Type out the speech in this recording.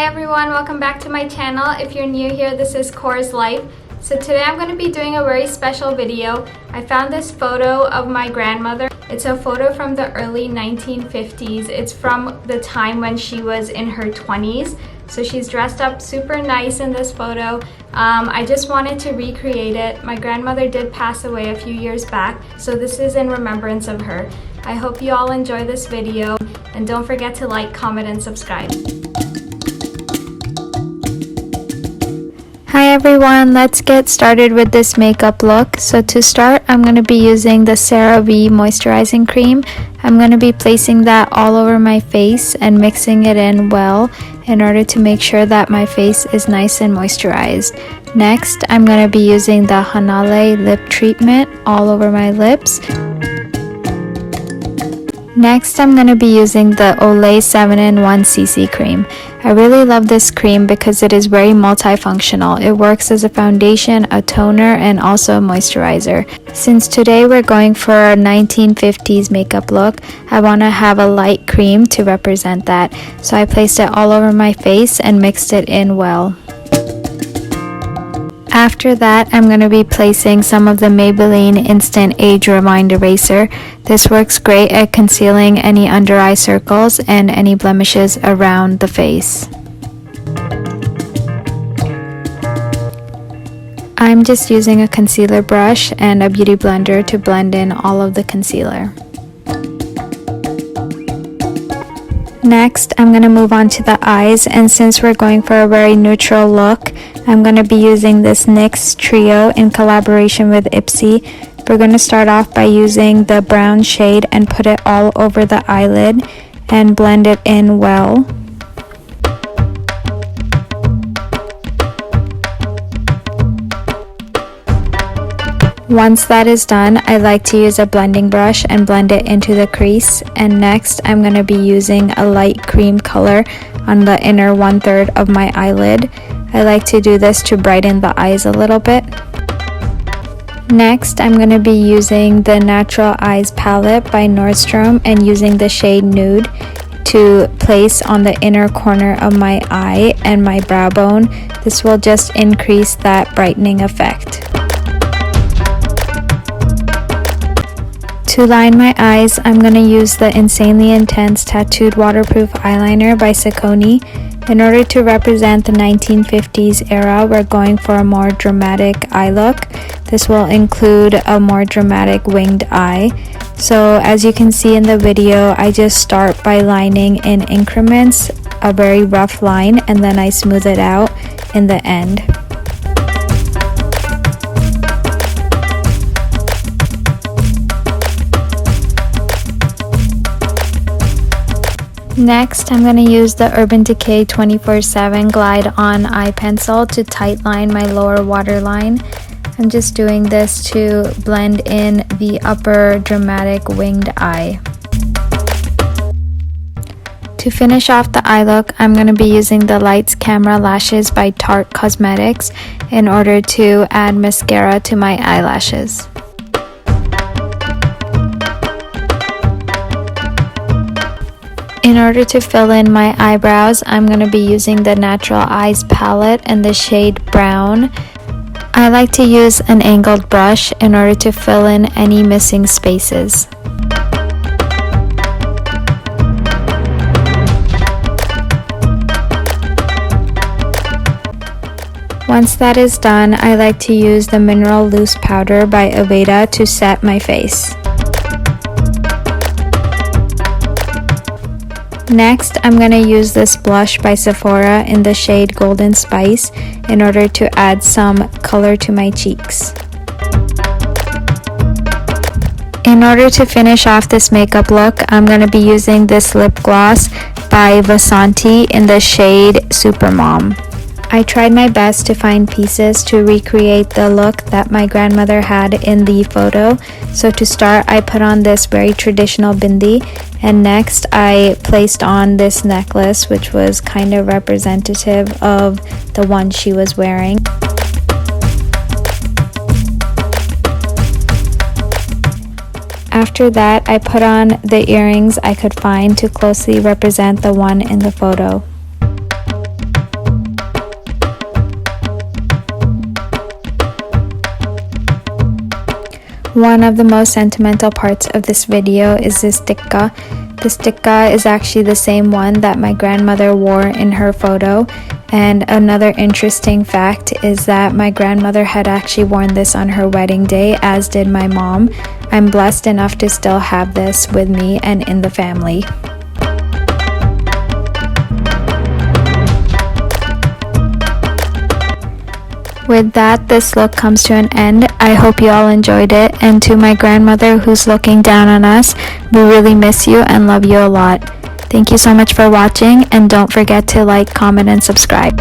everyone, welcome back to my channel. If you're new here, this is Cora's Life. So today I'm going to be doing a very special video. I found this photo of my grandmother. It's a photo from the early 1950s. It's from the time when she was in her 20s. So she's dressed up super nice in this photo. I just wanted to recreate it. My grandmother did pass away a few years back, so this is in remembrance of her. I hope you all enjoy this video, and don't forget to like, comment, and subscribe. Hi everyone, let's get started with this makeup look. So to start, I'm going to be using the Cera Ve Moisturizing Cream. I'm going to be placing that all over my face and mixing it in well in order to make sure that my face is nice and moisturized. Next, I'm going to be using the Hanalei Lip Treatment all over my lips. Next, I'm going to be using the Olay 7-in-1 CC cream. I really love this cream because it is very multifunctional. It works as a foundation, a toner, and also a moisturizer. Since today we're going for a 1950s makeup look, I want to have a light cream to represent that. So I placed it all over my face and mixed it in well. After that, I'm going to be placing some of the Maybelline Instant Age Rewind Eraser. This works great at concealing any under eye circles and any blemishes around the face. I'm just using a concealer brush and a beauty blender to blend in all of the concealer. Next, I'm going to move on to the eyes, and since we're going for a very neutral look, I'm going to be using this NYX Trio in collaboration with Ipsy. We're going to start off by using the brown shade and put it all over the eyelid and blend it in well. Once that is done, I like to use a blending brush and blend it into the crease. And next, I'm going to be using a light cream color on the inner 1/3 of my eyelid. I like to do this to brighten the eyes a little bit. Next, I'm going to be using the Natural Eyes palette by Nordstrom and using the shade Nude to place on the inner corner of my eye and my brow bone. This will just increase that brightening effect. To line my eyes, I'm going to use the Insanely Intense Tattooed Waterproof Eyeliner by Skone. In order to represent the 1950s era, we're going for a more dramatic eye look. This will include a more dramatic winged eye. So as you can see in the video, I just start by lining in increments, a very rough line, and then I smooth it out in the end. Next, I'm going to use the Urban Decay 24/7 Glide On Eye Pencil to tight line my lower waterline. I'm just doing this to blend in the upper dramatic winged eye. To finish off the eye look, I'm going to be using the Lights Camera Lashes by Tarte Cosmetics in order to add mascara to my eyelashes. In order to fill in my eyebrows, I'm going to be using the Natural Eyes palette in the shade Brown. I like to use an angled brush in order to fill in any missing spaces. Once that is done, I like to use the Mineral Loose Powder by Aveda to set my face. Next, I'm going to use this blush by Sephora in the shade Golden Spice in order to add some color to my cheeks. In order to finish off this makeup look, I'm going to be using this lip gloss by Vasanti in the shade Supermom. I tried my best to find pieces to recreate the look that my grandmother had in the photo. So to start, I put on this very traditional bindi, and next I placed on this necklace, which was kind of representative of the one she was wearing. After that, I put on the earrings I could find to closely represent the one in the photo. One of the most sentimental parts of this video is this tikka. This tikka is actually the same one that my grandmother wore in her photo. And another interesting fact is that my grandmother had actually worn this on her wedding day, as did my mom. I'm blessed enough to still have this with me and in the family. With that, this look comes to an end. I hope you all enjoyed it, and to my grandmother who's looking down on us, we really miss you and love you a lot. Thank you so much for watching, and don't forget to like, comment, and subscribe.